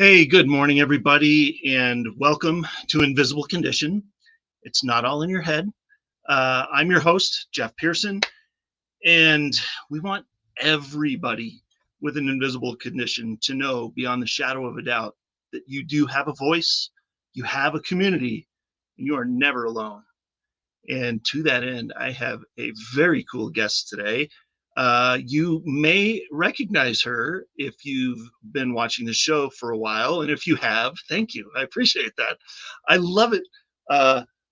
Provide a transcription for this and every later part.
Hey, good morning, everybody, and welcome to Invisible Condition. It's not all in your head. I'm your host, Jeff Pearson, and we want everybody with an invisible condition to know beyond the shadow of a doubt that you do have a voice, you have a community, and you are never alone. And to that end, I have a very cool guest today. You may recognize her if you've been watching the show for a while, and if you have, thank you. I appreciate that. I love it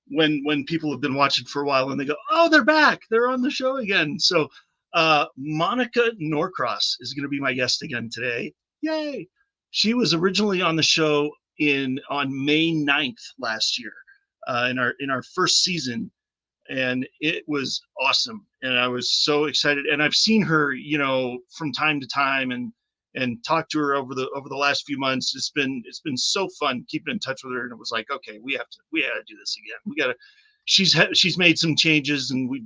when people have been watching for a while and they go, "Oh, they're back! They're on the show again." So Monica Norcross is going to be my guest again today. Yay! She was originally on the show on May 9th last year in our first season. And it was awesome, and I was so excited. And I've seen her, from time to time, and talked to her over the last few months. It's been so fun keeping in touch with her. And it was like, okay, we had to do this again. She's made some changes, and we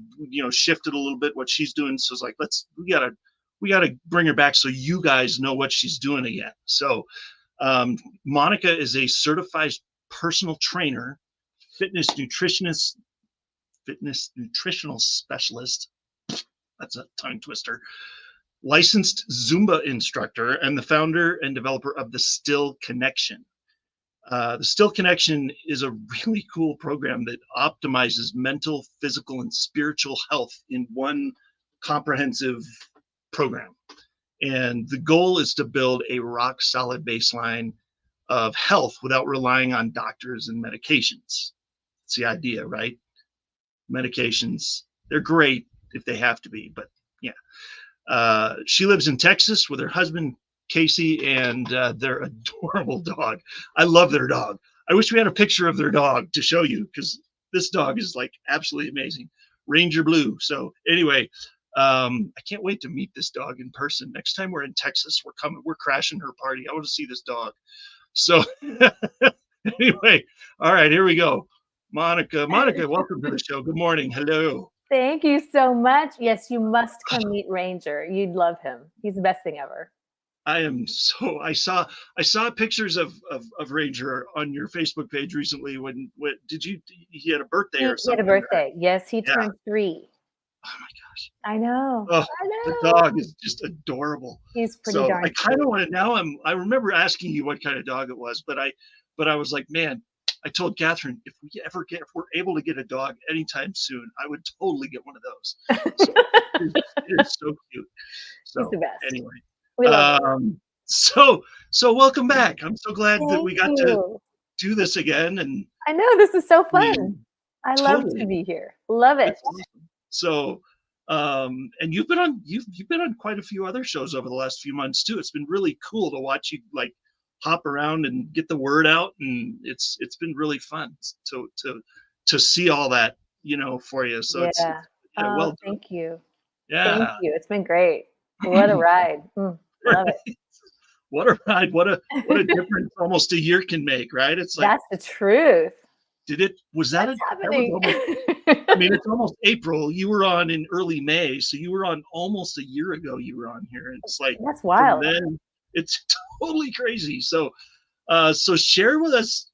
shifted a little bit what she's doing. So it's like we gotta bring her back so you guys know what she's doing again. So Monica is a certified personal trainer, fitness nutritional specialist, that's a tongue twister, licensed Zumba instructor, and the founder and developer of the Still Connection. The Still Connection is a really cool program that optimizes mental, physical, and spiritual health in one comprehensive program. And the goal is to build a rock solid baseline of health without relying on doctors and medications. It's the idea, right? Medications, they're great if they have to be, but yeah. She lives in Texas with her husband Casey and their adorable dog. I love their dog. I wish we had a picture of their dog to show you, because this dog is like absolutely amazing. Ranger Blue. So anyway, I can't wait to meet this dog in person. Next time we're in Texas, we're crashing her party. I want to see this dog. So anyway, all right, here we go. Monica, welcome to the show. Good morning. Hello. Thank you so much. Yes, you must come meet Ranger. You'd love him. He's the best thing ever. I saw pictures of Ranger on your Facebook page recently. He had a birthday or something? He had a birthday. Right? Yes, he turned 3. Oh my gosh. I know. Oh, I know. The dog is just adorable. He's pretty darn. I kind of want to now. I remember asking you what kind of dog it was, but I was like, man, I told Catherine, if we're able to get a dog anytime soon, I would totally get one of those. So it is so cute. So he's the best. Anyway, we love him. So welcome back. I'm so glad that we got to do this again. And I know this is so fun. I love to be here. Love it. Awesome. So, and you've been on quite a few other shows over the last few months too. It's been really cool to watch you hop around and get the word out, and it's been really fun to see all that for you. So yeah. Well, thank you. Yeah, thank you. It's been great. What a ride. Love it. What a ride. What a difference almost a year can make, right? It's like, that's the truth. Was that happening? That I mean, it's almost April. You were on in early May, so you were on almost a year ago. You were on here. It's like That's from wild. then, it's totally crazy. So, so share with us,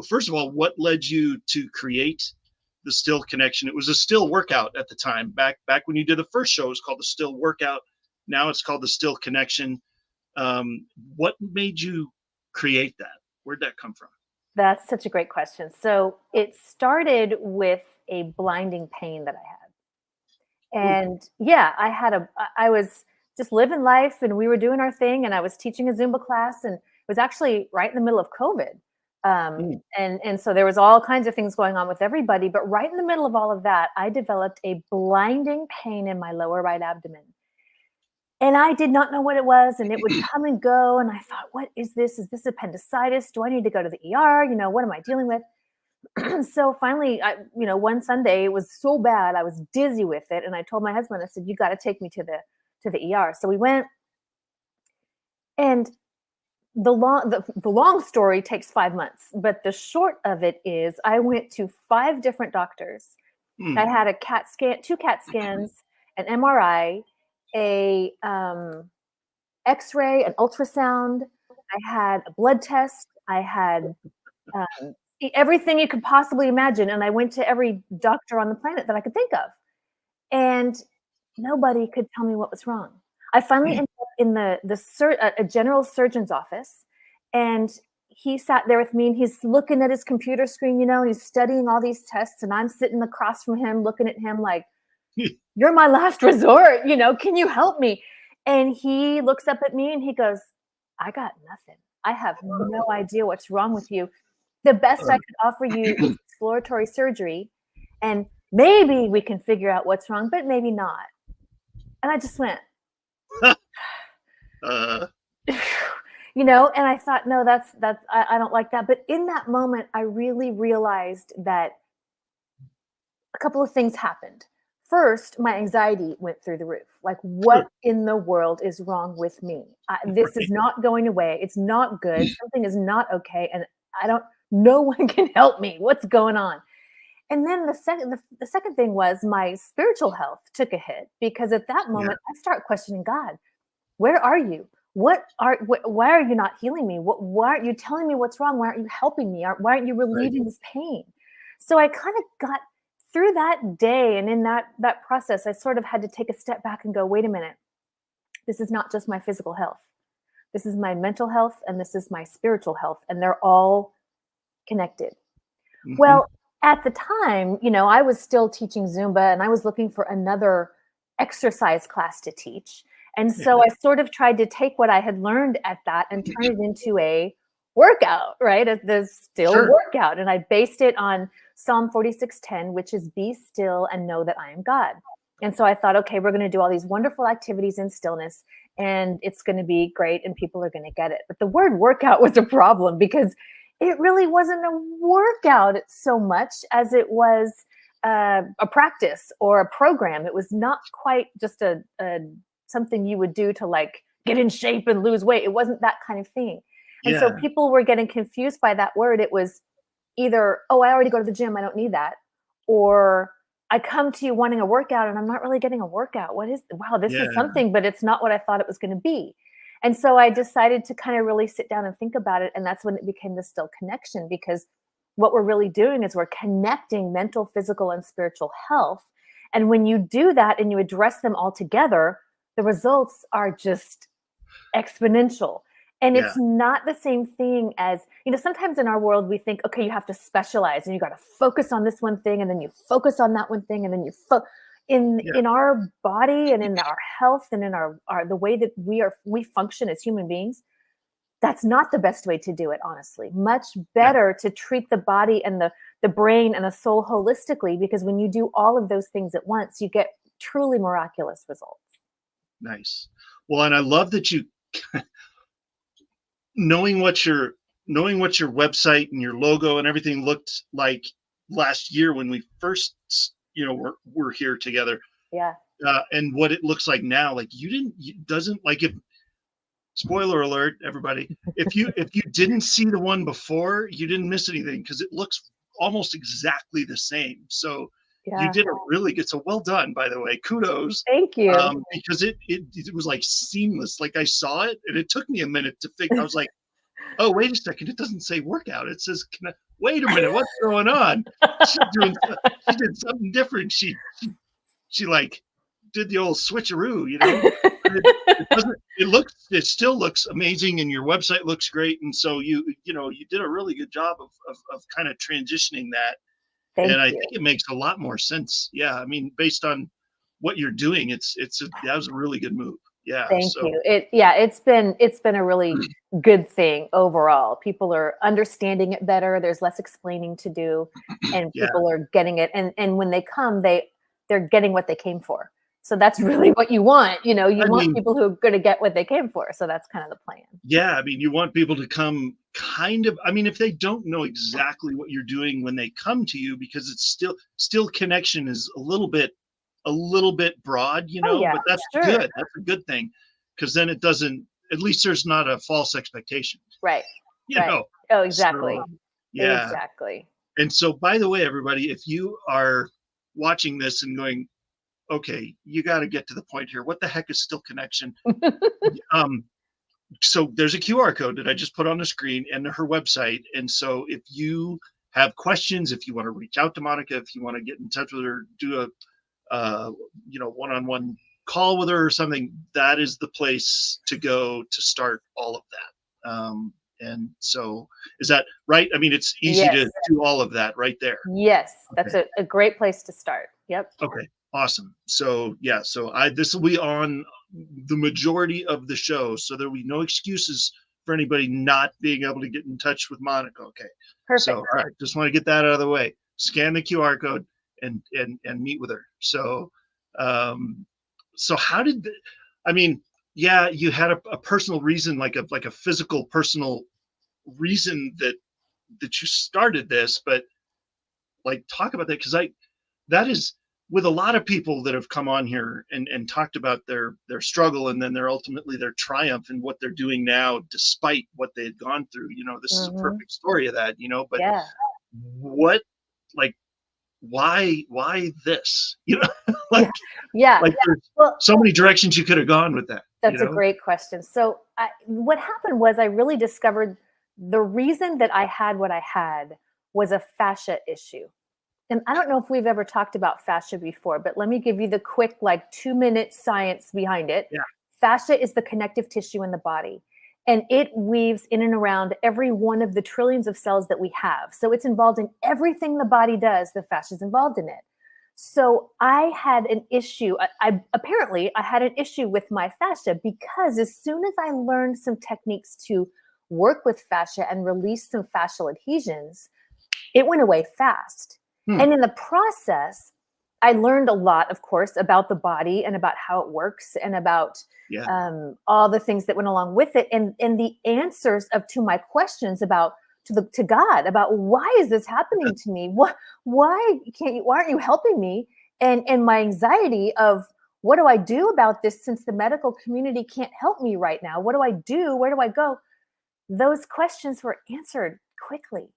first of all, what led you to create the Still Connection? It was a Still workout at the time. Back when you did the first show, it was called the Still Workout. Now it's called the Still Connection. What made you create that? Where'd that come from? That's such a great question. So it started with a blinding pain that I had. Ooh. And yeah, I was just living life and we were doing our thing and I was teaching a Zumba class and it was actually right in the middle of COVID. Mm. And so there was all kinds of things going on with everybody, but right in the middle of all of that, I developed a blinding pain in my lower right abdomen. And I did not know what it was, and it would come and go, and I thought, "What is this? Is this appendicitis? Do I need to go to the ER? You know, what am I dealing with?" So finally, one Sunday, it was so bad, I was dizzy with it, and I told my husband, I said, "You got to take me to the ER." So we went, and the long story takes 5 months, but the short of it is, I went to 5 different doctors. I Mm. had a CAT scan, 2 CAT scans, an MRI, a X-ray, an ultrasound. I had a blood test. I had everything you could possibly imagine, and I went to every doctor on the planet that I could think of, and nobody could tell me what was wrong. I finally ended up in a general surgeon's office, and he sat there with me, and he's looking at his computer screen, he's studying all these tests, and I'm sitting across from him, looking at him like, "You're my last resort, can you help me?" And he looks up at me and he goes, "I got nothing. I have no idea what's wrong with you. The best I could offer you is exploratory surgery, and maybe we can figure out what's wrong, but maybe not." And I just went, uh, and I thought, no, I don't like that. But in that moment, I really realized that a couple of things happened. First, my anxiety went through the roof. Like, what sure. in the world is wrong with me? This is not going away. It's not good. Something is not okay. And no one can help me. What's going on? And then the second thing was my spiritual health took a hit, because at that Yeah. moment I start questioning God. Where are you? Why are you not healing me? Why aren't you telling me what's wrong? Why aren't you helping me? Why aren't you Right. relieving this pain? So I kind of got through that day, and in that process, I sort of had to take a step back and go, wait a minute. This is not just my physical health. This is my mental health, and this is my spiritual health, and they're all connected. Mm-hmm. Well, at the time, I was still teaching Zumba, and I was looking for another exercise class to teach. And so I sort of tried to take what I had learned at that and turn it into a workout, right? The Still Sure. workout. And I based it on Psalm 46:10, which is, "Be still and know that I am God." And so I thought, okay, we're going to do all these wonderful activities in stillness, and it's going to be great, and people are going to get it. But the word workout was a problem, because it really wasn't a workout so much as it was a practice or a program. It was not quite just a something you would do to like get in shape and lose weight. It wasn't that kind of thing. And so Yeah. people were getting confused by that word. It was either, "Oh, I already go to the gym, I don't need that," or, "I come to you wanting a workout and I'm not really getting a workout. Wow, this is Yeah. something, but it's not what I thought it was going to be." And so I decided to kind of really sit down and think about it. And that's when it became the Still Connection, because what we're really doing is we're connecting mental, physical, and spiritual health. And when you do that and you address them all together, the results are just exponential. And Yeah. it's not the same thing as, sometimes in our world, we think, okay, you have to specialize and you got to focus on this one thing, and then you focus on that one thing, and then in our body and in our health and in our the way that we function as human beings. That's not the best way to do it, honestly. Much better to treat the body and the brain and the soul holistically, because when you do all of those things at once, you get truly miraculous results. Nice. Well, and I love that you knowing what your website and your logo and everything looked like last year when we first we're here together, Yeah. and what it looks like now. Like, doesn't, like, if, spoiler alert, everybody, if you didn't see the one before, you didn't miss anything, because it looks almost exactly the same. So Yeah. did a really good. So well done, by the way. Kudos. Thank you. Because it was like seamless. Like I saw it, and it took me a minute to figure. I was like, oh, wait a second. It doesn't say workout. It says, wait a minute. What's going on? She's doing. She did something different. She like did the old switcheroo, you know. It doesn't. It looks. It still looks amazing, and your website looks great. And so you did a really good job of kind of transitioning that. Thank And I you. think it makes a lot more sense. Yeah, I mean, based on what you're doing, that was a really good move. Yeah. Thank So you. It's been a really good thing overall. People are understanding it better. There's less explaining to do, and yeah, people are getting it. And when they come, they're getting what they came for. So that's really what you want. You know, you I want mean, people who are going to get what they came for. So that's kind of the plan. yeah, I mean, you want people to come kind of. I mean, if they don't know exactly what you're doing when they come to you, because it's still connection is a little bit broad, Oh yeah, but that's sure. good. That's a good thing, because then it doesn't. At least there's not a false expectation. Right. You Right. know. Oh, exactly. So yeah. Exactly. And so, by the way, everybody, if you are watching this and going, okay, you got to get to the point here. What the heck is still connection? Um, so there's a QR code that I just put on the screen and her website. And so if you have questions, if you want to reach out to Monica, if you want to get in touch with her, do a one-on-one call with her or something, that is the place to go to start all of that. And so is that right? I mean, it's easy Yes. to do all of that right there. Yes. That's Okay. a great place to start. Yep. Okay. Awesome. So yeah, so this will be on the majority of the show. So there will be no excuses for anybody not being able to get in touch with Monica. Okay. Perfect. So all right, just want to get that out of the way. Scan the QR code and meet with her. So so how did I mean, yeah, you had a personal reason, like a physical personal reason that you started this, but like talk about that, because that is with a lot of people that have come on here and talked about their struggle and then ultimately their triumph and what they're doing now despite what they had gone through. This is a perfect story of that. But Yeah. what, like, why this? Like, Yeah. like there's Well, so many directions you could have gone with that. that's a great question. So what happened was I really discovered the reason that I had what I had was a fascia issue. And I don't know if we've ever talked about fascia before, but let me give you the quick, like 2-minute science behind it. Yeah. Fascia is the connective tissue in the body, and it weaves in and around every one of the trillions of cells that we have. So it's involved in everything the body does. The fascia is involved in it. So I had an issue. I apparently had an issue with my fascia because as soon as I learned some techniques to work with fascia and release some fascial adhesions, it went away fast. And in the process, I learned a lot, of course, about the body and about how it works and about all the things that went along with it, and the answers to my questions about to God about why is this happening to me? Why aren't you helping me? And my anxiety of what do I do about this since the medical community can't help me right now? What do I do? Where do I go? Those questions were answered quickly.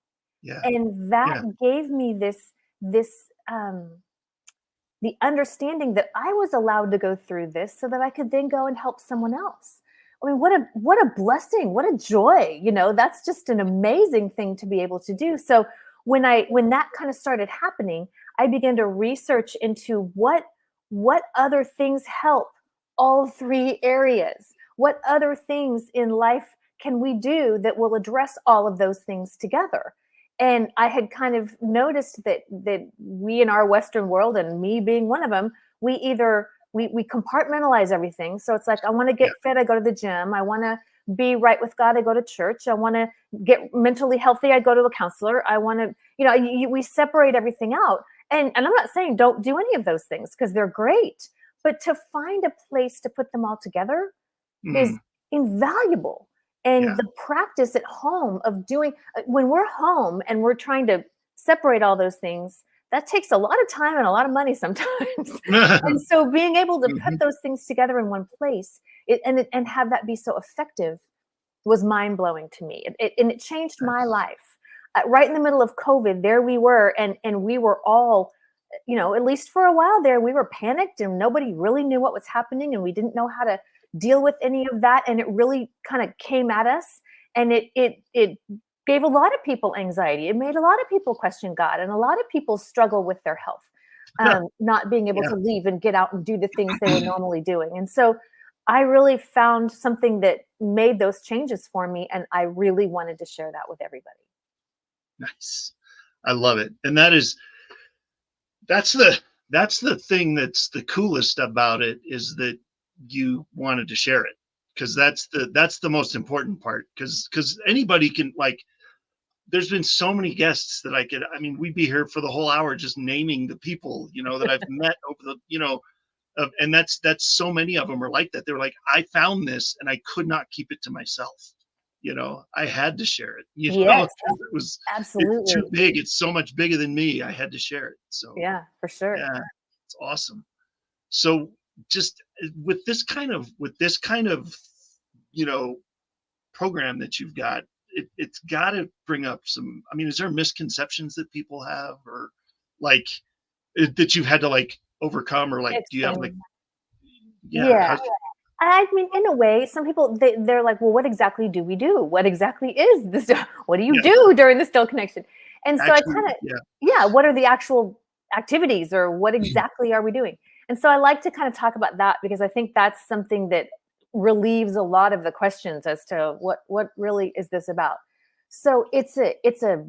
Yeah. And that gave me the understanding that I was allowed to go through this so that I could then go and help someone else. I mean, what a blessing, what a joy, that's just an amazing thing to be able to do. So when that kind of started happening, I began to research into what other things help all three areas. What other things in life can we do that will address all of those things together? And I had kind of noticed that we in our Western world, and me being one of them, we compartmentalize everything. So it's like, I want to get fit, I go to the gym. I want to be right with God, I go to church. I want to get mentally healthy, I go to a counselor. I want to, we separate everything out. And I'm not saying don't do any of those things because they're great, but to find a place to put them all together is invaluable. And the practice at home of doing, when we're home and we're trying to separate all those things, that takes a lot of time and a lot of money sometimes. And so being able to put those things together in one place and have that be so effective was mind-blowing to me. And it changed my life. Right in the middle of COVID, there we were, and we were all at least for a while there, we were panicked and nobody really knew what was happening, and we didn't know how to deal with any of that. And it really kind of came at us, and it gave a lot of people anxiety. It made a lot of people question God, and a lot of people struggle with their health, not being able Yeah. to leave and get out and do the things they were normally doing. And so I really found something that made those changes for me, and I really wanted to share that with everybody. Nice. I love it. And that's the thing that's the coolest about it, is that you wanted to share it, because that's the most important part, because anybody can, like, there's been so many guests that I mean, we'd be here for the whole hour just naming the people, that I've met over the, and that's so many of them are like that. They're like, I found this and I could not keep it to myself. I had to share it, Yes, 'cause it's absolutely. too big. It's so much bigger than me. I had to share it. So Yeah, for sure. yeah, it's awesome. So just with this kind of, you know, program that you've got, it's got to bring up some. I mean, is there misconceptions that people have, or like that you've had to like overcome, or like do you have like, Extreme. yeah, Yeah. I mean, in a way, some people they're like, well, what exactly do we do? What exactly is this? What do you yeah, do during the still connection? And so I actually, kind of, yeah, yeah, what are the actual activities, or what exactly are we doing? And so I like to kind of talk about that, because I think that's something that relieves a lot of the questions as to what really is this about. So it's a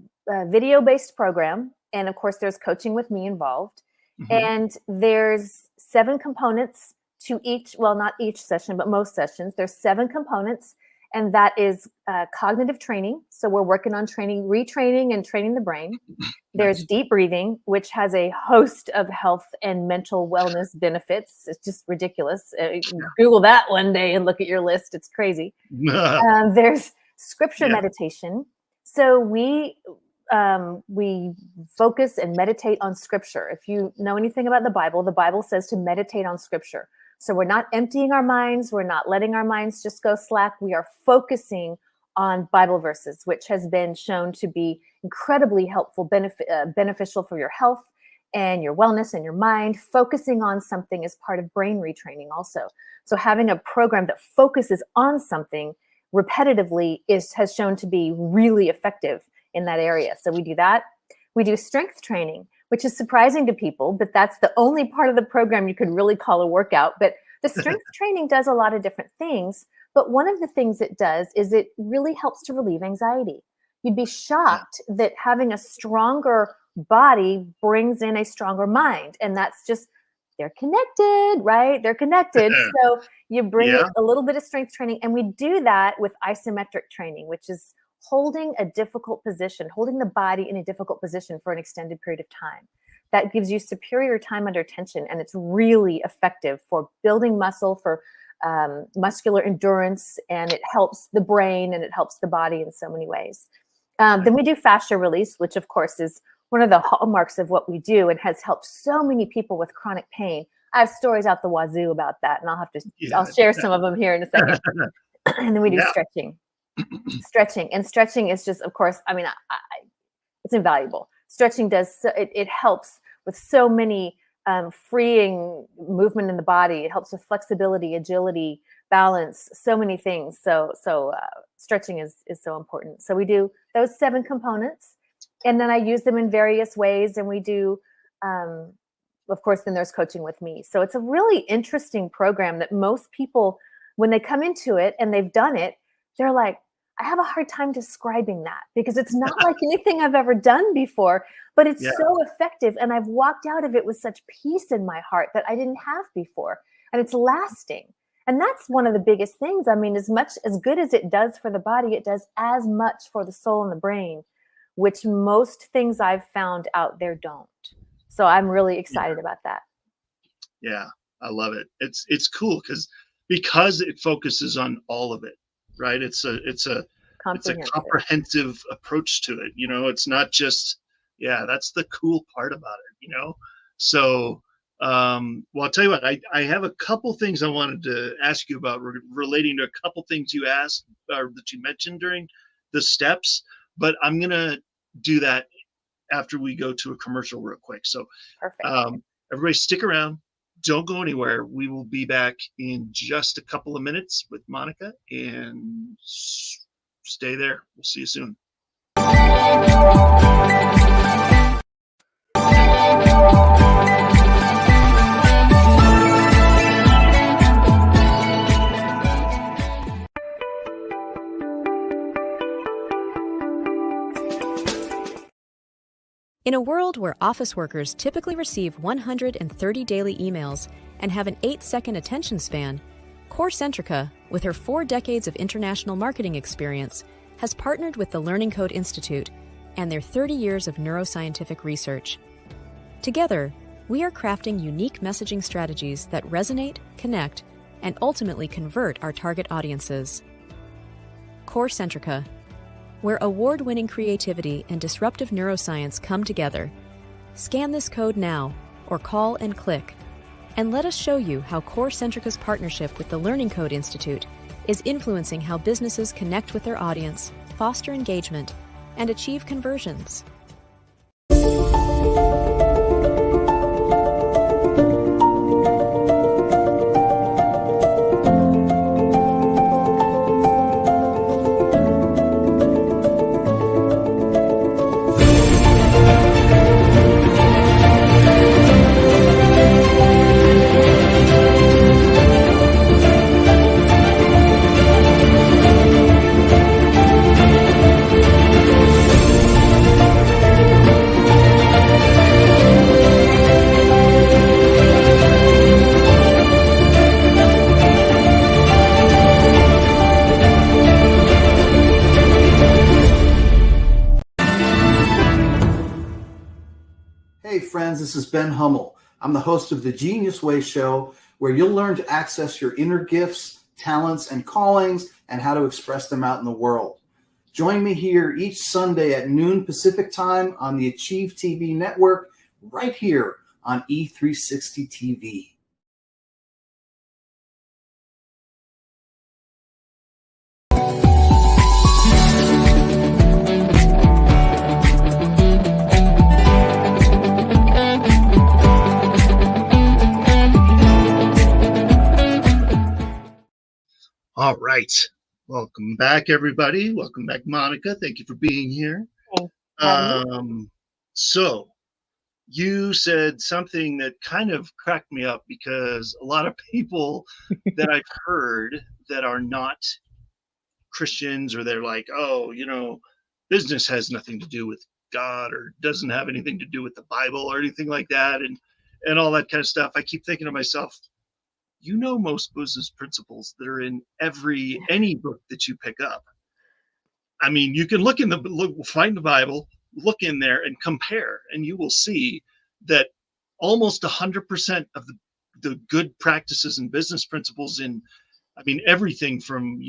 video based program, and of course there's coaching with me involved, hmm, and there's 7 components to each, well, not each session, but most sessions. There's 7 components, and that is cognitive training. So we're working on retraining and training the brain. There's nice, deep breathing, which has a host of health and mental wellness benefits. It's just ridiculous. Google that one day and look at your list. It's crazy. yeah, There's scripture yeah, meditation. So we focus and meditate on scripture. If you know anything about the Bible says to meditate on scripture. So we're not emptying our minds. We're not letting our minds just go slack. We are focusing on Bible verses, which has been shown to be incredibly helpful, beneficial for your health and your wellness and your mind. Focusing on something is part of brain retraining also. So having a program that focuses on something repetitively has shown to be really effective in that area. So we do that. We do strength training, which is surprising to people, but that's the only part of the program you could really call a workout. But the strength training does a lot of different things. But one of the things it does is it really helps to relieve anxiety. You'd be yeah, shocked that having a stronger body brings in a stronger mind. And that's just, they're connected, right? They're connected. So you bring yeah, in a little bit of strength training, and we do that with isometric training, which is holding a difficult position, holding the body in a difficult position for an extended period of time. That gives you superior time under tension, and it's really effective for building muscle, for muscular endurance, and it helps the brain and it helps the body in so many ways. Then we do fascia release, which of course is one of the hallmarks of what we do and has helped so many people with chronic pain. I have stories out the wazoo about that, and I'll yeah, share some of them here in a second. And then we do yeah, stretching, and stretching is just, of course, I mean, it's invaluable. Stretching it helps with so many freeing movement in the body. It helps with flexibility, agility, balance, so many things. So stretching is so important. So we do those 7 components, and then I use them in various ways. And we do, of course, then there's coaching with me. So it's a really interesting program that most people, when they come into it and they've done it, they're like, I have a hard time describing that, because it's not like anything I've ever done before, but it's yeah, so effective. And I've walked out of it with such peace in my heart that I didn't have before. And it's lasting. And that's one of the biggest things. I mean, as good as it does for the body, it does as much for the soul and the brain, which most things I've found out there don't. So I'm really excited about that. yeah. I love it. It's cool because it focuses on all of it, right? It's a Comprehensive. comprehensive approach to it. It's not just, yeah, that's the cool part about it. So, well, I'll tell you what, I have a couple things I wanted to ask you about relating to a couple things you asked, or that you mentioned during the steps, but I'm going to do that after we go to a commercial real quick. So Perfect. everybody stick around. Don't go anywhere. We will be back in just a couple of minutes with Monica, and stay there. We'll see you soon. In a world where office workers typically receive 130 daily emails and have an 8-second attention span, CoreCentrica, with her 4 decades of international marketing experience, has partnered with the Learning Code Institute and their 30 years of neuroscientific research. Together, we are crafting unique messaging strategies that resonate, connect, and ultimately convert our target audiences. CoreCentrica, where award-winning creativity and disruptive neuroscience come together. Scan this code now, or call and click, and let us show you how CoreCentrica's partnership with the Learning Code Institute is influencing how businesses connect with their audience, foster engagement, and achieve conversions. Hey friends, this is Ben Hummel. I'm the host of the Genius Way Show, where you'll learn to access your inner gifts, talents, and callings and how to express them out in the world. Join me here each Sunday at noon Pacific time on the Achieve TV network, right here on E360 TV. All right. Welcome back, everybody. Welcome back, Monica. Thank you for being here. So you said something that kind of cracked me up, because a lot of people that I've heard that are not Christians, or they're like, oh, business has nothing to do with God, or doesn't have anything to do with the Bible or anything like that, and all that kind of stuff. I keep thinking to myself, most business principles that are in any book that you pick up. I mean, you can find the Bible, look in there and compare, and you will see that almost 100% of the good practices and business principles everything from,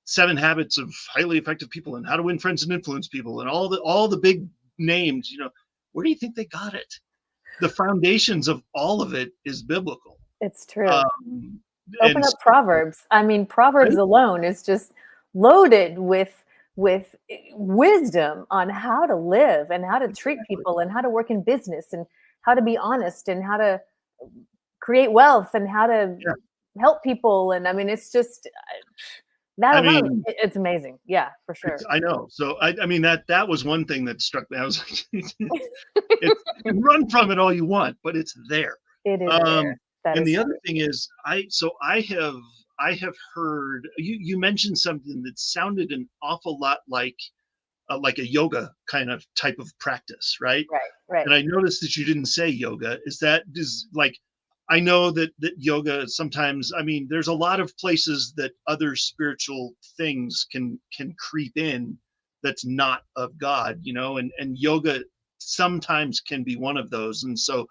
7 Habits of Highly Effective People and How to Win Friends and Influence People and all the big names, where do you think they got it? The foundations of all of it is biblical. It's true. Open up Proverbs. I mean, Proverbs alone is just loaded with wisdom on how to live and how to treat people and how to work in business and how to be honest and how to create wealth and how to help people. And I mean, it's just that alone, it's amazing. Yeah, for sure. I know. So I mean that was one thing that struck me. I was like, you can run from it all you want, but it's there. It is there. And the other thing is, I have heard you mentioned something that sounded an awful lot like a yoga kind of type of practice, right? Right. And I noticed that you didn't say yoga. I know that yoga sometimes, there's a lot of places that other spiritual things can creep in that's not of God, and yoga sometimes can be one of those. And so,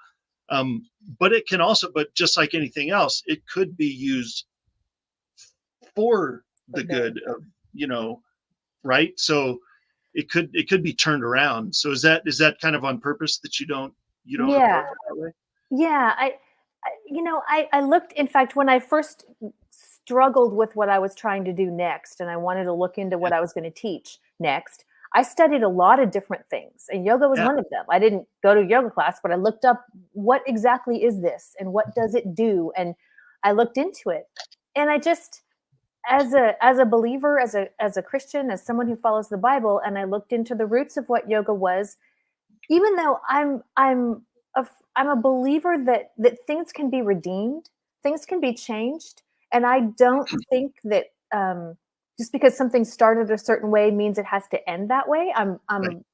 but it can also, but just like anything else, it could be used for the good of, right? So it could be turned around. So is that kind of on purpose that you don't approach it that way? Yeah. I looked, in fact, when I first struggled with what I was trying to do next, and I wanted to look into what I was going to teach next, I studied a lot of different things, and yoga was one of them. I didn't go to yoga class, but I looked up what exactly is this and what does it do, and I looked into it. And I just, as a believer, as a Christian, as someone who follows the Bible, and I looked into the roots of what yoga was, even though I'm a believer that things can be redeemed, things can be changed, and I don't think that just because something started a certain way means it has to end that way. I'm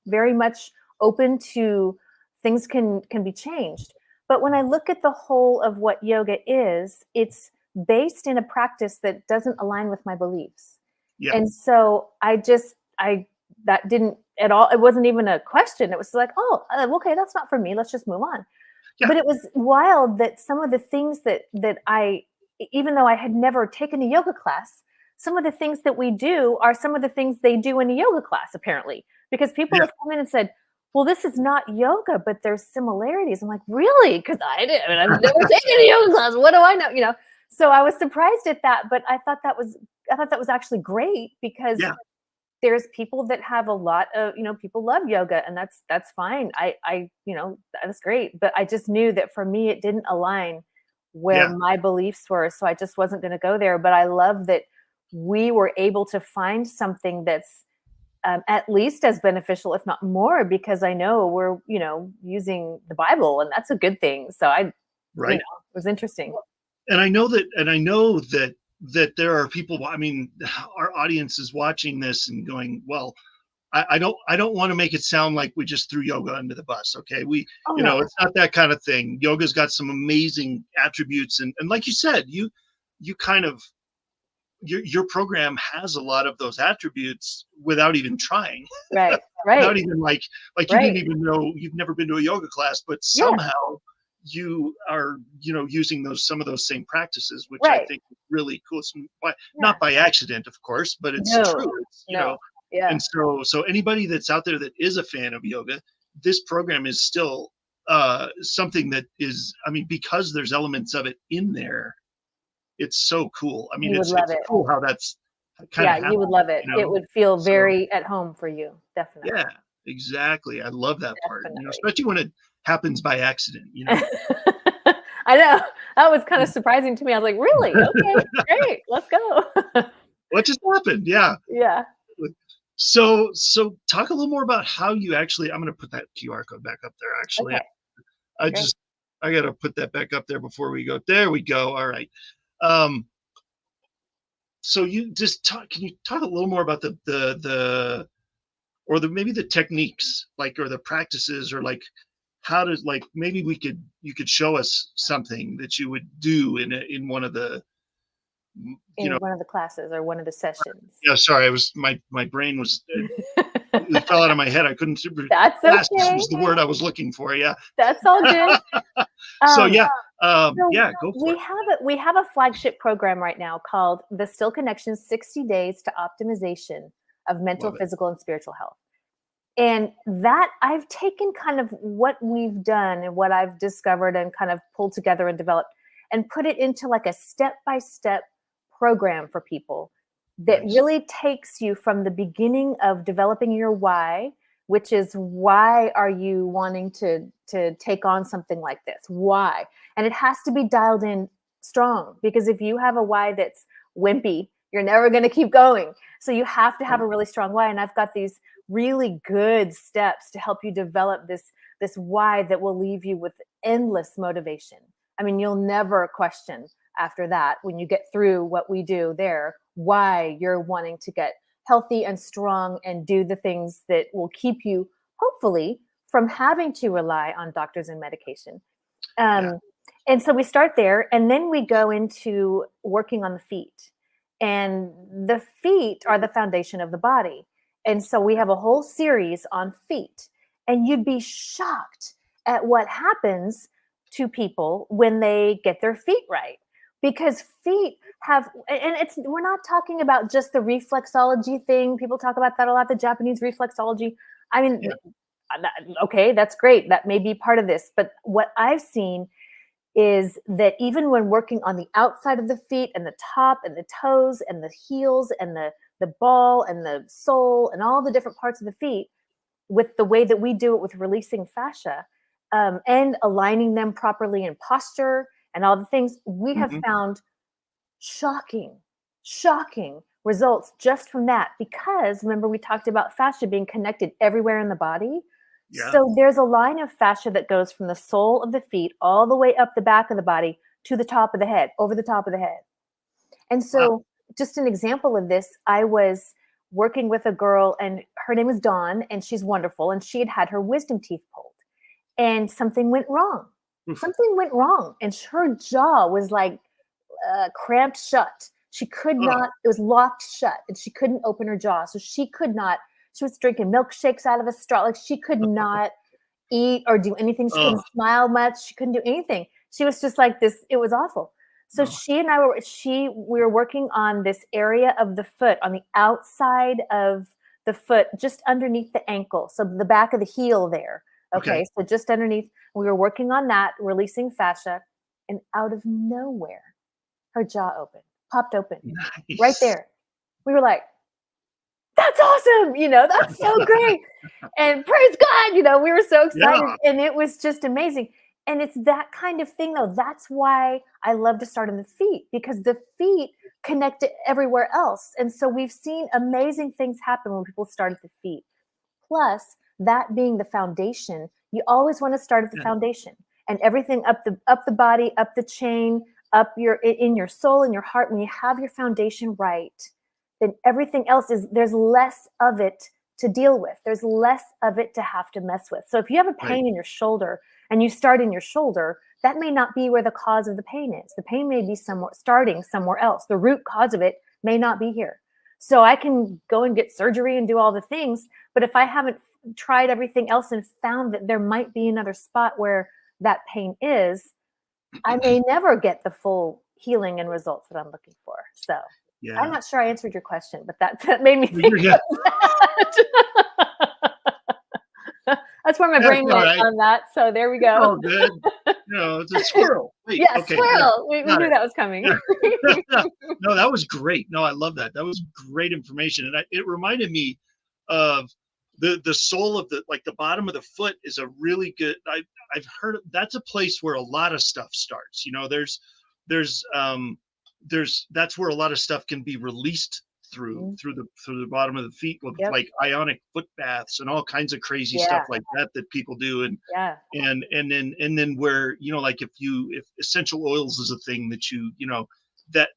very much open to things can be changed. But when I look at the whole of what yoga is, it's based in a practice that doesn't align with my beliefs. Yeah. And so that didn't at all, it wasn't even a question. It was like, oh, okay, that's not for me. Let's just move on. Yeah. But it was wild that some of the things that I, even though I had never taken a yoga class, some of the things that we do are some of the things they do in a yoga class, apparently, because people have come in and said, well, this is not yoga, but there's similarities. I'm like, really? Because I've never taken a yoga class. What do I know? So I was surprised at that, but I thought that was actually great, because there's people that have a lot of, people love yoga, and that's fine. I that's great. But I just knew that for me, it didn't align where my beliefs were. So I just wasn't going to go there. But I love that we were able to find something that's at least as beneficial, if not more, because I know we're, using the Bible, and that's a good thing. So it was interesting. And I know that there are people, I mean, our audience is watching this and going, well, I don't want to make it sound like we just threw yoga under the bus. Okay. It's not that kind of thing. Yoga's got some amazing attributes. And like you said, you kind of, your program has a lot of those attributes without even trying. Right. Without even like you didn't even know, you've never been to a yoga class, but somehow you are, using some of those same practices, which I think is really cool. It's not by accident, of course, but it's true. It's, and so anybody that's out there that is a fan of yoga, this program is still something that is, I mean, because there's elements of it in there, it's so cool. I mean, it's cool how that's kind of happened, you would love it. It would feel very at home for you. Definitely. Yeah, exactly. I love that part, especially when it happens by accident, I know. That was kind of surprising to me. I was like, really? Okay, great. Let's go. What just happened? Yeah. Yeah. So talk a little more about how you actually, I'm going to put that QR code back up there, actually. Okay. I got to put that back up there before we go. There we go. All right. So you just can you talk a little more about maybe the techniques, or the practices, or how to, maybe you could show us something that you would do in one of the, one of the classes or one of the sessions. Yeah. Sorry. My brain was, it fell out of my head. I couldn't. That's okay. Was the word I was looking for. Yeah. That's all good. So go for it. We have a flagship program right now called the Still Connection 60 Days to Optimization of Mental, Physical, and Spiritual Health. And that I've taken kind of what we've done and what I've discovered and kind of pulled together and developed and put it into a step-by-step program for people that really takes you from the beginning of developing your why, which is why are you wanting to take on something like this? Why? And it has to be dialed in strong, because if you have a why that's wimpy, you're never going to keep going. So you have to have a really strong why. And I've got these really good steps to help you develop this why that will leave you with endless motivation. I mean, you'll never question after that, when you get through what we do there, why you're wanting to get healthy and strong and do the things that will keep you, hopefully, from having to rely on doctors and medication. And so we start there, and then we go into working on the feet. And the feet are the foundation of the body. And so we have a whole series on feet. And you'd be shocked at what happens to people when they get their feet right. Because feet have, and we're not talking about just the reflexology thing. People talk about that a lot, the Japanese reflexology. I mean, okay, that's great. That may be part of this. But what I've seen is that even when working on the outside of the feet and the top and the toes and the heels and the the ball and the sole and all the different parts of the feet with the way that we do it with releasing fascia and aligning them properly in posture and all the things, we have found shocking results just from that. Because remember, we talked about fascia being connected everywhere in the body. Yeah. So there's a line of fascia that goes from the sole of the feet all the way up the back of the body to the top of the head, over the top of the head. And so just an example of this, I was working with a girl and her name is Dawn and she's wonderful. And she had had her wisdom teeth pulled and something went wrong. Something went wrong. And her jaw was like cramped shut. She could not, it was locked shut and she couldn't open her jaw. So she was drinking milkshakes out of a straw. Like she could not eat or do anything. She couldn't smile much. She couldn't do anything. She was just like this. It was awful. So she and I we were working on this area of the foot, on the outside of the foot, just underneath the ankle. So the back of the heel there. Okay. So just underneath, we were working on that, releasing fascia, and out of nowhere, her jaw popped open right there. We were like, that's awesome. That's so great. And praise God, we were so excited and it was just amazing. And it's that kind of thing though. That's why I love to start in the feet, because the feet connect to everywhere else. And so we've seen amazing things happen when people start at the feet. Plus that being the foundation, you always want to start at the foundation and everything up the body, up the chain, up in your soul and your heart. When you have your foundation right, then everything else there's less of it to deal with. There's less of it to have to mess with. So if you have a pain in your shoulder and you start in your shoulder, that may not be where the cause of the pain is. The pain may be starting somewhere else. The root cause of it may not be here. So I can go and get surgery and do all the things, but if I haven't tried everything else and found that there might be another spot where that pain is, I may never get the full healing and results that I'm looking for. So I'm not sure I answered your question, but that made me think of that. That's where my brain went on that. So there we go. Oh, good. It's a squirrel. Wait, squirrel. We knew that was coming. No, that was great. No, I love that. That was great information. And it reminded me of the sole of the bottom of the foot is a really good, I've heard that's a place where a lot of stuff starts. That's where a lot of stuff can be released through the bottom of the feet with like ionic foot baths and all kinds of crazy stuff like that people do. And then where, if essential oils is a thing that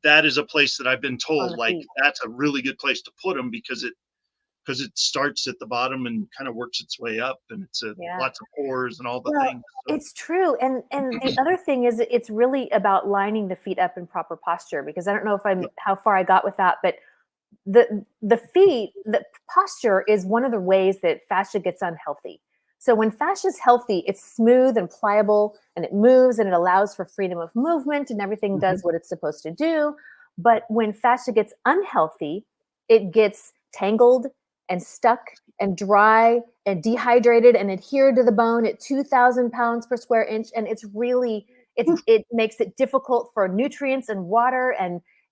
that is a place that I've been told that's a really good place to put them because it starts at the bottom and kind of works its way up, and it's lots of pores and all the things. So. It's true. And the other thing is it's really about lining the feet up in proper posture, because I don't know how far I got with that, but the feet, the posture is one of the ways that fascia gets unhealthy. So when fascia is healthy, it's smooth and pliable and it moves and it allows for freedom of movement and everything does what it's supposed to do. But when fascia gets unhealthy, it gets tangled and stuck and dry and dehydrated and adhered to the bone at 2,000 pounds per square inch. And it makes it difficult for nutrients and water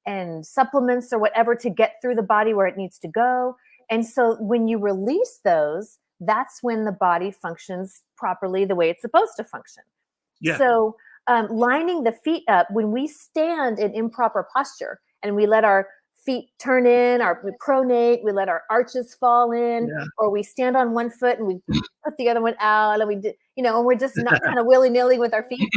and supplements or whatever to get through the body where it needs to go. And so when you release those, that's when the body functions properly the way it's supposed to function. Yeah. So lining the feet up, when we stand in improper posture and we let our feet turn in, we pronate, we let our arches fall in, or we stand on one foot and we put the other one out, and and we're just not kind of willy-nilly with our feet,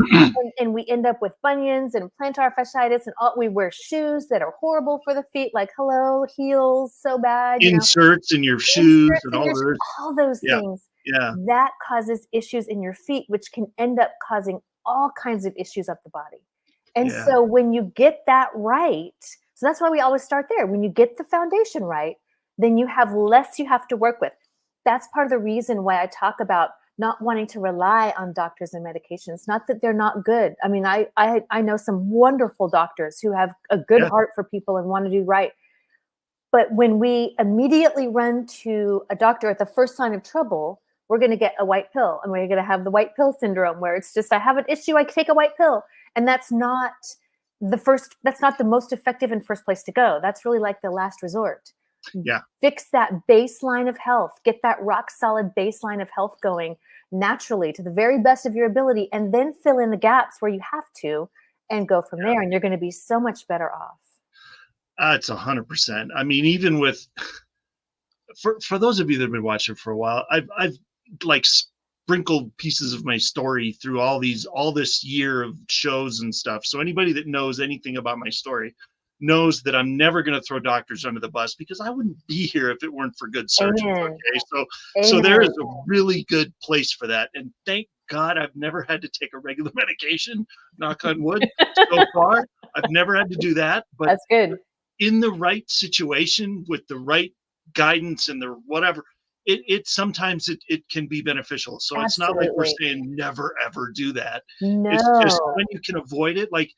and we end up with bunions and plantar fasciitis, and we wear shoes that are horrible for the feet, like heels, so bad. Inserts in your shoes and all those things. Yeah, that causes issues in your feet, which can end up causing all kinds of issues up the body. And so when you get that right. So that's why we always start there. When you get the foundation right, then you have less you have to work with. That's part of the reason why I talk about not wanting to rely on doctors and medications. Not that they're not good. I mean, I know some wonderful doctors who have a good heart for people and want to do right. But when we immediately run to a doctor at the first sign of trouble, we're going to get a white pill, and we're going to have the white pill syndrome, where it's just, I have an issue, I take a white pill. And that's not that's not the most effective and first place to go. That's really like the last resort. Yeah. Fix that baseline of health, get that rock solid baseline of health going naturally to the very best of your ability, and then fill in the gaps where you have to and go from there. And you're going to be so much better off. It's 100%. I mean, even with, for those of you that have been watching for a while, I've like sprinkled pieces of my story through all this year of shows and stuff. So anybody that knows anything about my story knows that I'm never going to throw doctors under the bus, because I wouldn't be here if it weren't for good surgeons. Amen. Okay. So there is a really good place for that. And thank God I've never had to take a regular medication, knock on wood. So far, I've never had to do that. But that's good. In the right situation with the right guidance and the whatever, it sometimes it can be beneficial. So Absolutely. It's not like we're saying never ever do that. No. It's just when you can avoid it, like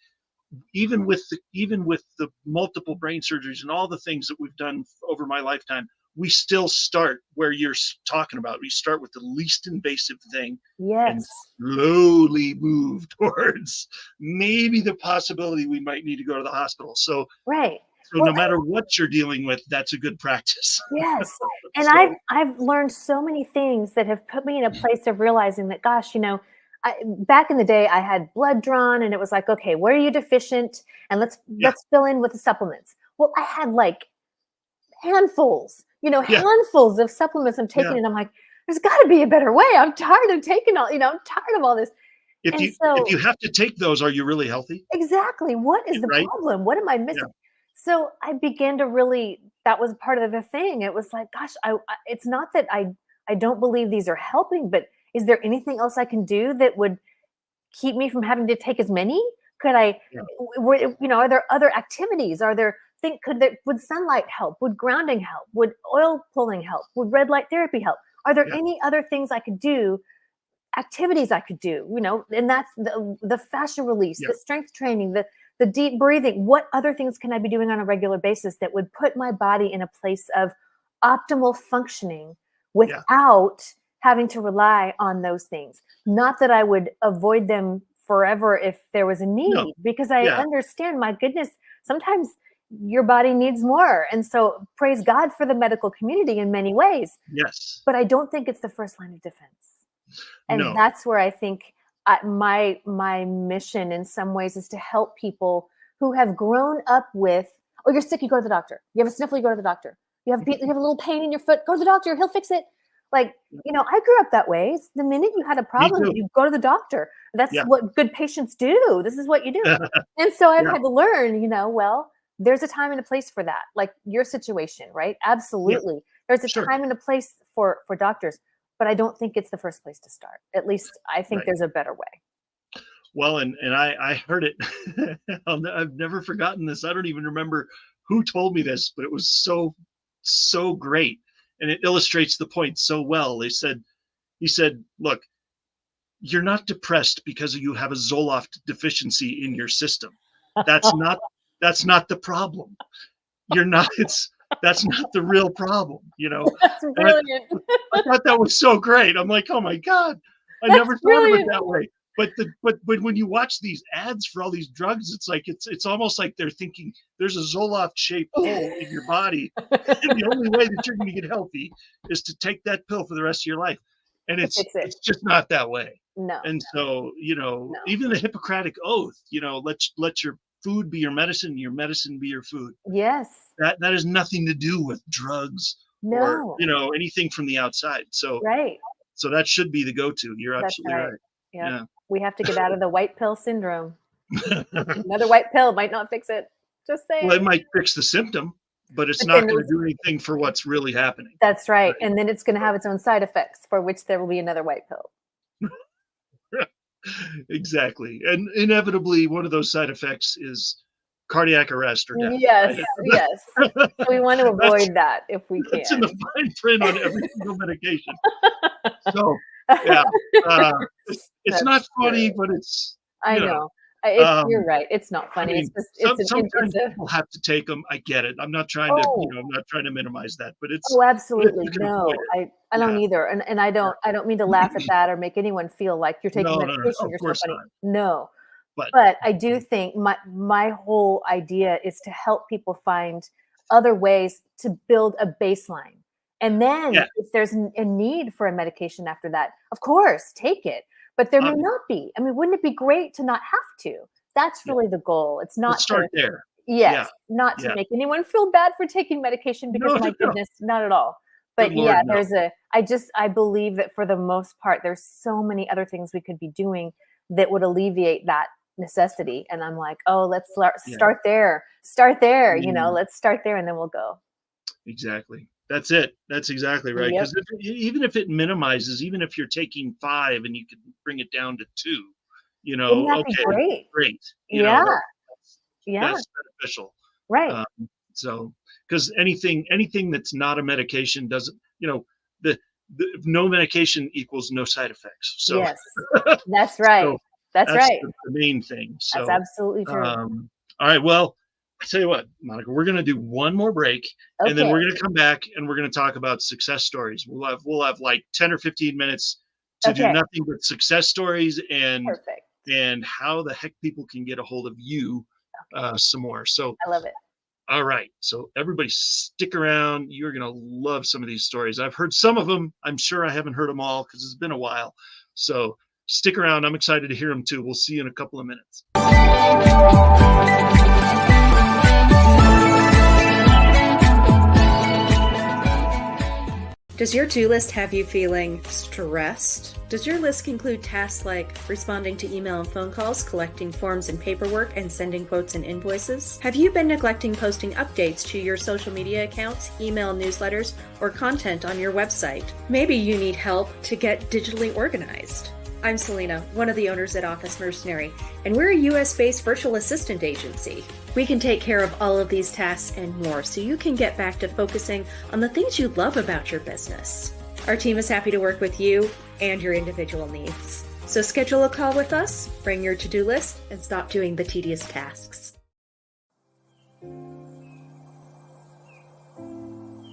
even with the multiple brain surgeries and all the things that we've done over my lifetime, we still start where you're talking about. We start with the least invasive thing, and slowly move towards maybe the possibility we might need to go to the hospital. So right. So no matter what you're dealing with, that's a good practice. Yes. And I've learned so many things that have put me in a place of realizing that, gosh, back in the day, I had blood drawn, and it was like, okay, where are you deficient? And let's fill in with the supplements. Well, I had like handfuls of supplements I'm taking, and I'm like, there's got to be a better way. I'm tired of taking I'm tired of all this. If you have to take those, are you really healthy? Exactly. What is the problem? What am I missing? Yeah. So I began to really, that was part of the thing. It was like, gosh, it's not that I don't believe these are helping, but is there anything else I can do that would keep me from having to take as many? Could I, are there other activities? Would sunlight help? Would grounding help? Would oil pulling help? Would red light therapy help? Are there any other things I could do, activities I could do, and that's the fascia release, the strength training, the deep breathing. What other things can I be doing on a regular basis that would put my body in a place of optimal functioning without having to rely on those things? Not that I would avoid them forever if there was a need, because I understand, my goodness, sometimes your body needs more. And so praise God for the medical community in many ways. Yes. But I don't think it's the first line of defense. And that's where I think my mission in some ways is to help people who have grown up with, oh, you're sick, you go to the doctor. You have a sniffle, you go to the doctor. You have a little pain in your foot, go to the doctor, he'll fix it. Like, I grew up that way. The minute you had a problem, you go to the doctor. That's what good patients do. This is what you do. And so I've had to learn, well, there's a time and a place for that. Like your situation, right? Absolutely. There's a time and a place for doctors. But I don't think it's the first place to start. At least I think there's a better way. Well, and I heard it. I've never forgotten this. I don't even remember who told me this, but it was so great. And it illustrates the point so well. He said, look, you're not depressed because you have a Zoloft deficiency in your system. That's not the problem. You're not, that's not the real problem, That's brilliant. I thought that was so great. I'm like, oh my God, I never thought of it that way. But when you watch these ads for all these drugs, it's like it's almost like they're thinking there's a Zoloft shaped hole in your body, and the only way that you're going to get healthy is to take that pill for the rest of your life. And it's just not that way. No. And so even the Hippocratic Oath, let your food be your medicine be your food. Yes. That has nothing to do with drugs or anything from the outside. So so that should be the go-to. You're absolutely right. Yeah. We have to get out of the white pill syndrome. Another white pill might not fix it. Just saying. Well, it might fix the symptom, but it's not going to do anything for what's really happening. That's right. And then it's going to have its own side effects, for which there will be another white pill. Exactly. And inevitably, one of those side effects is cardiac arrest or death. Yes, yes. We want to avoid that if we can. It's in the fine print on every single medication. So, it's not funny, but it's. I know. You're right. It's not funny. I mean, sometimes people have to take them. I get it. I'm not trying to, I'm not trying to minimize that, but it's. Oh, absolutely. No, I don't either. And I don't mean to laugh at that or make anyone feel like you're taking medication. You're so funny. No, But I do think my whole idea is to help people find other ways to build a baseline. And then if there's a need for a medication after that, of course, take it. But there may not be. I mean, wouldn't it be great to not have to? That's really the goal. It's not Let's start there. Yes, not to make anyone feel bad for taking medication because my goodness, not at all. But I believe that for the most part, there's so many other things we could be doing that would alleviate that necessity. And I'm like, oh, let's start there. Start there, let's start there and then we'll go. Exactly. That's it. That's exactly right. Because even if it minimizes, even if you're taking 5 and you can bring it down to 2, okay, great. That's beneficial. Right. So, because anything that's not a medication doesn't, the no medication equals no side effects. So yes, that's right. So that's right. The main thing. So that's absolutely true. All right. Well, I tell you what, Monica, we're going to do one more break and then we're going to come back and we're going to talk about success stories. We'll have like 10 or 15 minutes to do nothing but success stories and how the heck people can get a hold of you some more. So I love it. All right. So everybody stick around. You're going to love some of these stories. I've heard some of them. I'm sure I haven't heard them all because it's been a while. So stick around. I'm excited to hear them too. We'll see you in a couple of minutes. Does your to-do list have you feeling stressed? Does your list include tasks like responding to email and phone calls, collecting forms and paperwork, and sending quotes and invoices? Have you been neglecting posting updates to your social media accounts, email newsletters, or content on your website? Maybe you need help to get digitally organized. I'm Selena, one of the owners at Office Mercenary, and we're a US-based virtual assistant agency. We can take care of all of these tasks and more so you can get back to focusing on the things you love about your business. Our team is happy to work with you and your individual needs. So schedule a call with us, bring your to-do list, and stop doing the tedious tasks.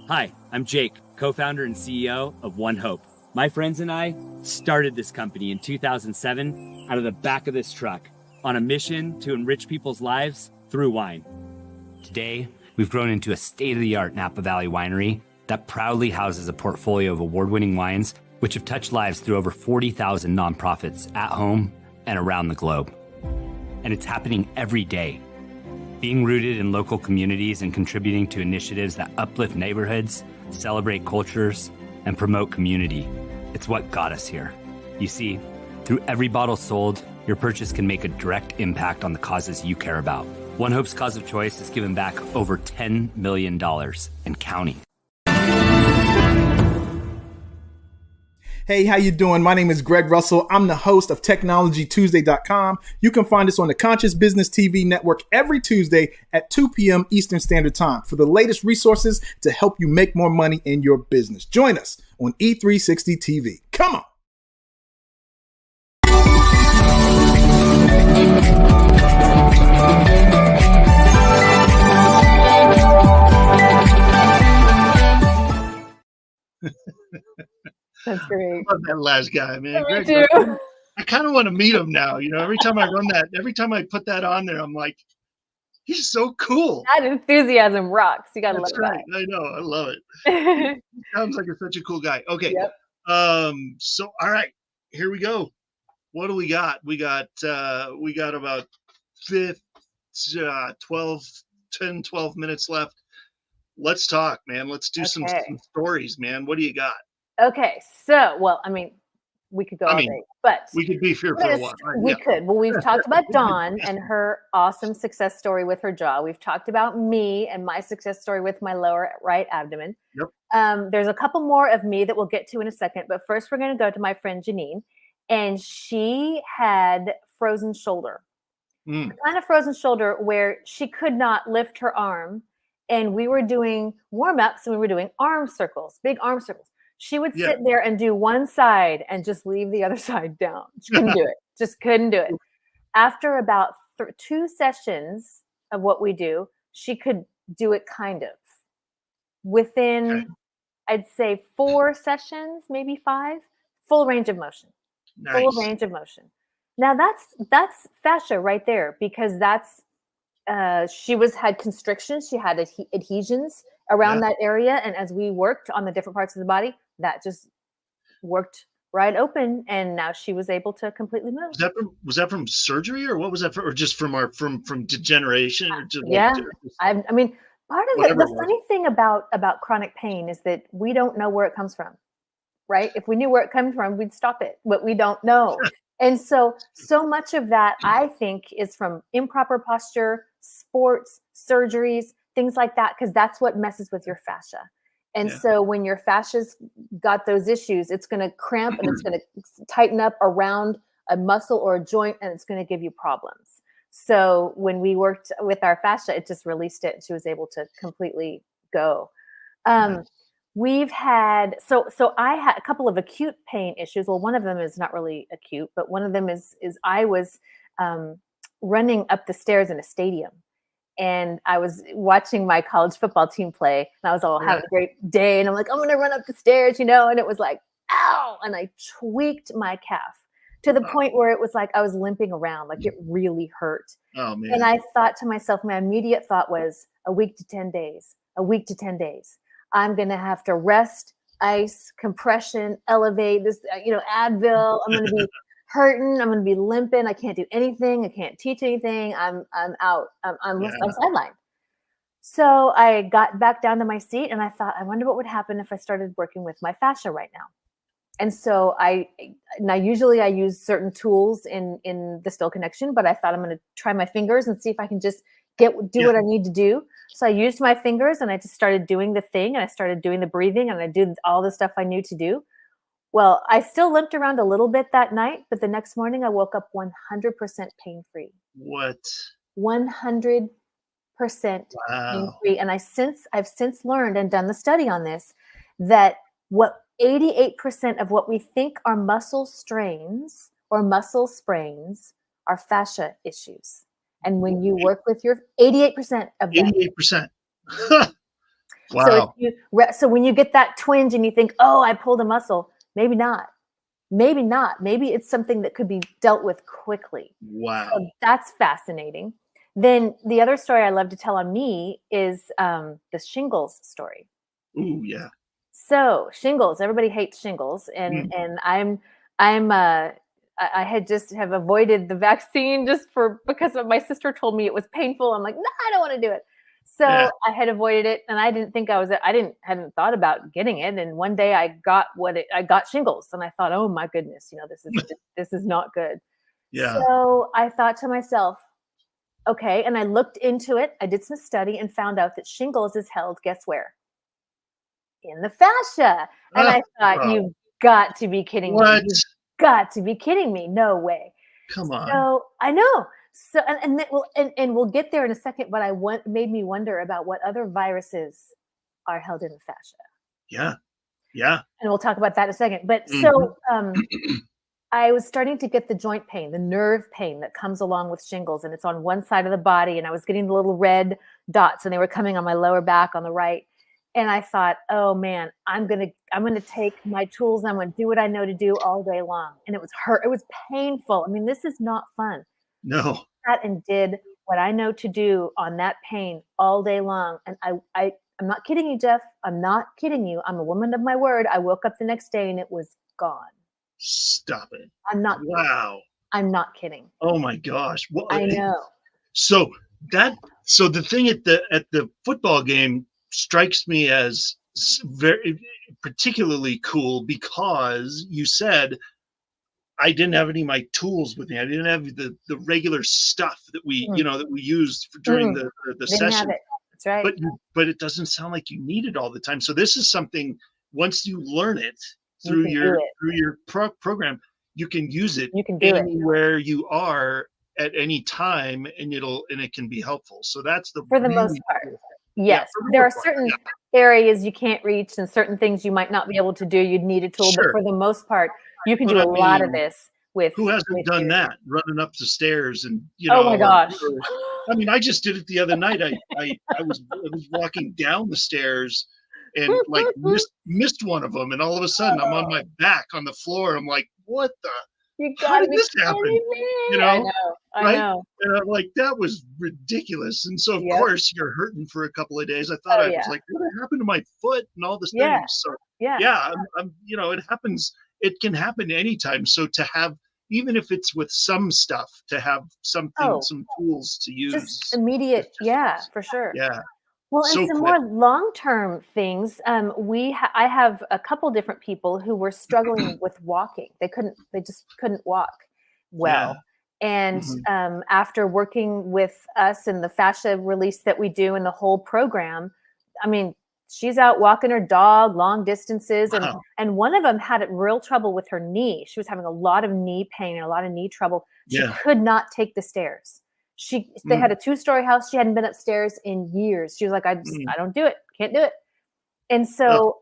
Hi, I'm Jake, co-founder and CEO of One Hope. My friends and I started this company in 2007 out of the back of this truck on a mission to enrich people's lives through wine. Today, we've grown into a state-of-the-art Napa Valley winery that proudly houses a portfolio of award-winning wines which have touched lives through over 40,000 nonprofits at home and around the globe. And it's happening every day. Being rooted in local communities and contributing to initiatives that uplift neighborhoods, celebrate cultures, and promote community. It's what got us here. You see, through every bottle sold, your purchase can make a direct impact on the causes you care about. One Hope's cause of choice has given back over $10 million and counting. Hey, how you doing? My name is Greg Russell. I'm the host of TechnologyTuesday.com. You can find us on the Conscious Business TV network every Tuesday at 2 p.m. Eastern Standard Time for the latest resources to help you make more money in your business. Join us on E360 TV. Come on. That's great. I love that last guy, man. Me too. I kind of want to meet him now. Every time I put that on there, I'm like, he's so cool. That enthusiasm rocks. You gotta love right. that. I know. I love it. Sounds like such a cool guy. Okay. Yep. So all right, here we go. What do we got? We got about 12 minutes left. Let's talk, man. Let's do some stories, man. What do you got? Okay, so, well, I mean, we could go all day, but we could be here for a while. Right? We could. Well, we've talked about Dawn and her awesome success story with her jaw. We've talked about me and my success story with my lower right abdomen. Yep. There's a couple more of me that we'll get to in a second, but first we're going to go to my friend Janine, and she had frozen shoulder. The kind of frozen shoulder where she could not lift her arm, and we were doing warm-ups and we were doing arm circles, big arm circles. She would sit there and do one side and just leave the other side down. She couldn't do it. Just couldn't do it. After about 2 sessions of what we do, she could do it kind of. Within, I'd say 4 sessions, maybe 5, full range of motion. Nice. Full range of motion. Now that's fascia right there, because that's she had constrictions, she had adhesions around that area, and as we worked on the different parts of the body, that just worked right open, and now she was able to completely move. Was that from surgery, or what was that for, or just from from degeneration, or just I mean, part of the funny thing about chronic pain is that we don't know where it comes from, right? If we knew where it comes from, we'd stop it, but we don't know. And so much of that, I think, is from improper posture, sports, surgeries, things like that, because that's what messes with your fascia. And so when your fascia's got those issues, it's going to cramp and it's going to tighten up around a muscle or a joint, and it's going to give you problems. So when we worked with our fascia, it just released it, and she was able to completely go. We've had, so I had a couple of acute pain issues. Well, one of them is not really acute, but one of them is I was running up the stairs in a stadium, and I was watching my college football team play, and I was all having a great day, and I'm like, I'm going to run up the stairs, and it was like, ow, and I tweaked my calf to the point where it was like I was limping around, like it really hurt. Oh, man. And I thought to myself, my immediate thought was a week to 10 days. I'm going to have to rest, ice, compression, elevate this, Advil. I'm going to be hurting. I'm going to be limping. I can't do anything. I can't teach anything. I'm out. I'm sidelined. So I got back down to my seat, and I thought, I wonder what would happen if I started working with my fascia right now. And so now usually I use certain tools in the Still Connection, but I thought I'm going to try my fingers and see if I can just do what I need to do. So I used my fingers, and I just started doing the thing, and I started doing the breathing, and I did all the stuff I knew to do. Well, I still limped around a little bit that night, but the next morning I woke up 100% pain-free. What? 100% pain-free. And I've since learned and done the study on this, that 88% of what we think are muscle strains or muscle sprains are fascia issues. And when you work with your 88% of them. 88%. Wow. So when you get that twinge and you think, oh, I pulled a muscle, maybe not. Maybe it's something that could be dealt with quickly. Wow. So that's fascinating. Then the other story I love to tell on me is the shingles story. Ooh, yeah. So shingles, everybody hates shingles, and I had just have avoided the vaccine because my sister told me it was painful. I'm like, no, I don't want to do it. So I had avoided it, and I didn't think hadn't thought about getting it. And one day I got shingles, and I thought, oh my goodness, this is not good. Yeah. So I thought to myself, okay, and I looked into it. I did some study and found out that shingles is held, guess where? In the fascia. And I thought, you've got to be kidding me. You've got to be kidding me. No way. Come on. So I know. So and we'll get there in a second, but made me wonder about what other viruses are held in the fascia. Yeah. Yeah. And we'll talk about that in a second. But so I was starting to get the joint pain, the nerve pain that comes along with shingles, and it's on one side of the body, and I was getting the little red dots, and they were coming on my lower back on the right. And I thought, oh man, I'm gonna take my tools, and I'm gonna do what I know to do all day long. And it was hurt. It was painful. I mean, this is not fun. No. I sat and did what I know to do on that pain all day long. And I'm not kidding you, Jeff. I'm not kidding you. I'm a woman of my word. I woke up the next day and it was gone. Stop it. I'm not. Wow. I'm not kidding. Oh my gosh. Well, I know. So the thing at the football game strikes me as very particularly cool, because you said I didn't have any of my tools with me. I didn't have the regular stuff that we that we used during the session. Have it. That's right. But it doesn't sound like you need it all the time. So this is something, once you learn it through your program, you can use it anywhere you are at any time, and it can be helpful. So that's for the most part. Yes, there are certain areas you can't reach, and certain things you might not be able to do. You'd need a tool, but for the most part, you can do a lot of this with. Who hasn't done that? Running up the stairs and Oh my gosh! I mean, I just did it the other night. I was walking down the stairs and missed one of them, and all of a sudden I'm on my back on the floor. I'm like, what the? You how gotta did be this happen? kidding me. You I know, know. I right? know. And I'm like, that was ridiculous. And so, of Yep. course, you're hurting for a couple of days. I thought Oh, I was yeah. like, what happened to my foot and all this Yeah. things. So, Yeah. yeah, I'm, you know, it happens. It can happen anytime. So to have, even if it's with some stuff, to have something, Oh, some tools to use. just immediate. is just Yeah, awesome. for sure. Yeah. Well, and So some quick. more long-term things. I have a couple different people who were struggling with walking. They just couldn't walk well. And Mhm. after working with us and the fascia release that we do and the whole program, I mean, she's out walking her dog long distances, Wow. and one of them had real trouble with her knee. She was having a lot of knee pain and a lot of knee trouble. She Yeah. could not take the stairs. They had Mm. a 2-story house. She hadn't been upstairs in years. She was like, I don't do it. Can't do it. And so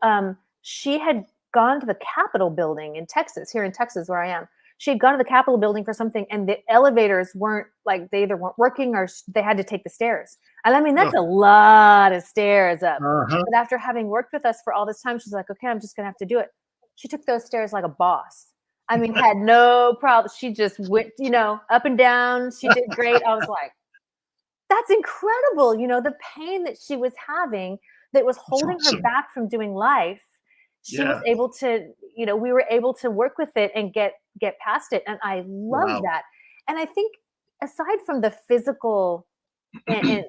she had gone to the Capitol building in Texas, here in Texas, where I am. She had gone to the Capitol building for something, and the elevators weren't like, they either weren't working or they had to take the stairs. And I mean, that's a lot of stairs up. Uh-huh. But after having worked with us for all this time, she's like, okay, I'm just going to have to do it. She took those stairs like a boss. I mean, had no problem. She just went, you know, up and down. She did great. I was like, that's incredible. You know, the pain that she was having that was holding her awesome. back from doing life. She was Yeah. able to, you know, we were able to work with it and get past it. And I love Wow. that. And I think aside from the physical and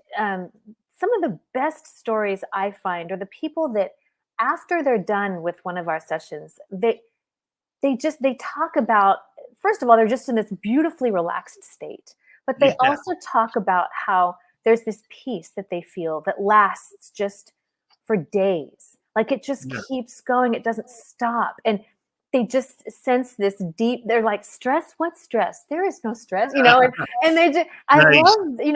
some of the best stories I find are the people that after they're done with one of our sessions, they talk about, first of all, they're just in this beautifully relaxed state, but they Yeah. also talk about how there's this peace that they feel that lasts just for days. Like it just Yeah. keeps going. It doesn't stop. And they just sense this deep, they're like, stress? What stress? There is no stress, you know, and they just, Nice.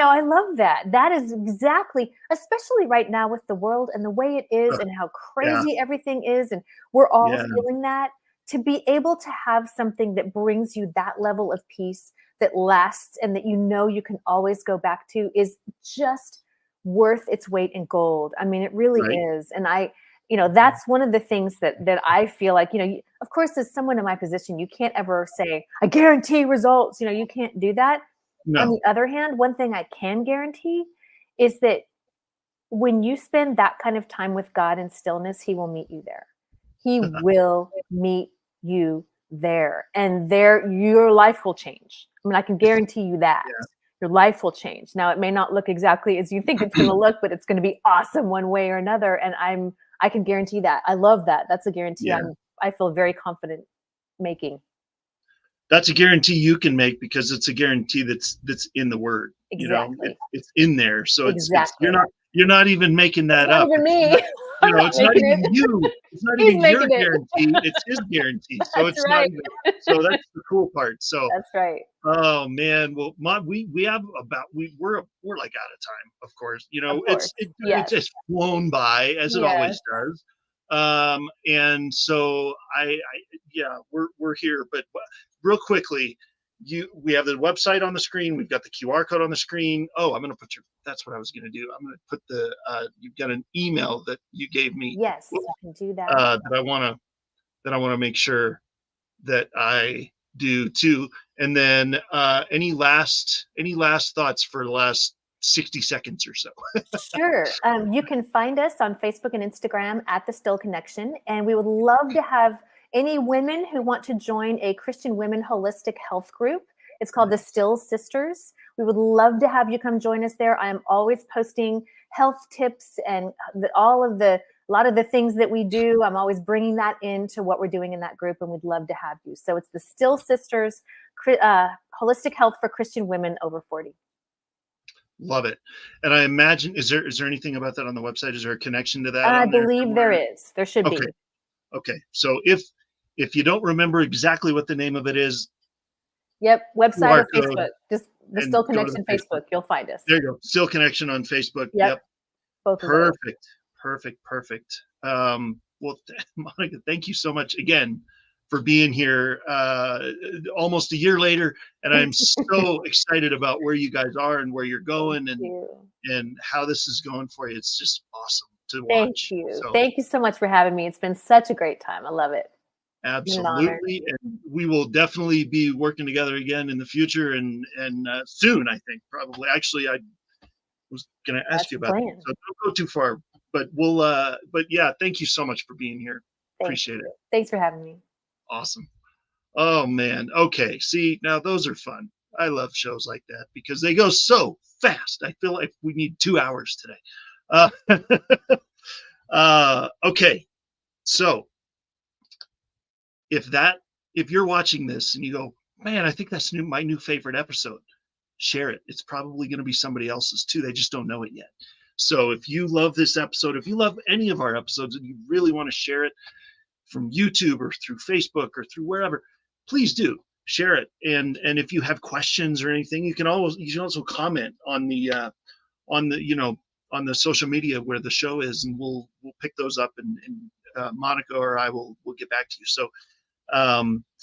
I love that. That is exactly, especially right now with the world and the way it is and how crazy everything is. And we're all Yeah. feeling that. To be able to have something that brings you that level of peace that lasts and that you know you can always go back to is just worth its weight in gold. I mean, it really Right. is. And that's one of the things that I feel like, of course, as someone in my position, you can't ever say, I guarantee results. You can't do that. No. On the other hand, one thing I can guarantee is that when you spend that kind of time with God in stillness, He will meet you there. He will meet you there. And there, your life will change. I mean, I can guarantee you that. Yeah. Your life will change. Now, it may not look exactly as you think it's going to look, but it's going to be awesome one way or another. And I can guarantee that. I love that. That's a guarantee Yeah. I feel very confident making. That's a guarantee you can make because it's a guarantee that's in the word. Exactly. It's in there. So it's Exactly. you're not even making that Not up. even me. It's not even you. It's not He's even your making it. guarantee. It's His guarantee. So That's it's right. not even. So that's the cool part. So That's right. oh man, well, we have about we're like out of time, of course. Of course. It's just flown by as it always does. And so we're here, but real quickly, we have the website on the screen. We've got the QR code on the screen. Oh, I'm gonna put that's what I was gonna do. I'm gonna put you've got an email that you gave me. Yes, you can do that. That I wanna make sure that I do too. And then any last thoughts for the last 60 seconds or so? Sure. You can find us on Facebook and Instagram at The Still Connection. And we would love to have any women who want to join a Christian women holistic health group. It's called the Still Sisters. We would love to have you come join us there. I am always posting health tips and a lot of the things that we do. I'm always bringing that into what we're doing in that group, and we'd love to have you. So it's the Still Sisters, Holistic Health for Christian Women over 40. Love it. And I imagine, is there anything about that on the website? Is there a connection to that? I believe there is. There should be. Okay. So if you don't remember exactly what the name of it is. Yep. Website or Facebook. Just the Still Connection Facebook. You'll find us. There you go. Still Connection on Facebook. Yep. Both Perfect. Well, Monica, thank you so much again for being here almost a year later. And I'm so excited about where you guys are and where you're going and how this is going for you. It's just awesome to watch. Thank you. Thank you so much for having me. It's been such a great time. I love it. Absolutely. And we will definitely be working together again in the future and soon, I think, probably. Actually, I was going to ask you about that. So don't go too far, but but yeah, thank you so much for being here. Appreciate it. Thanks for having me. Awesome. Oh man. Okay. See, now those are fun. I love shows like that because they go so fast. I feel like we need 2 hours today. Okay. So if you're watching this and you go, man, I think that's my new favorite episode, share it. It's probably going to be somebody else's too. They just don't know it yet. So if you love this episode, if you love any of our episodes and you really want to share it from YouTube or through Facebook or through wherever, please do share it. And if you have questions or anything, you can also comment on the social media where the show is, and we'll pick those up, and Monica or I will get back to you. So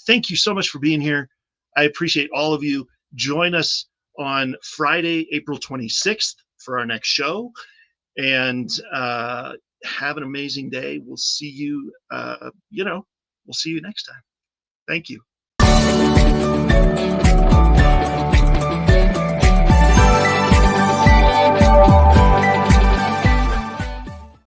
thank you so much for being here. I appreciate all of you. Join us on Friday, April 26th for our next show, and have an amazing day. We'll see you, we'll see you next time. Thank you.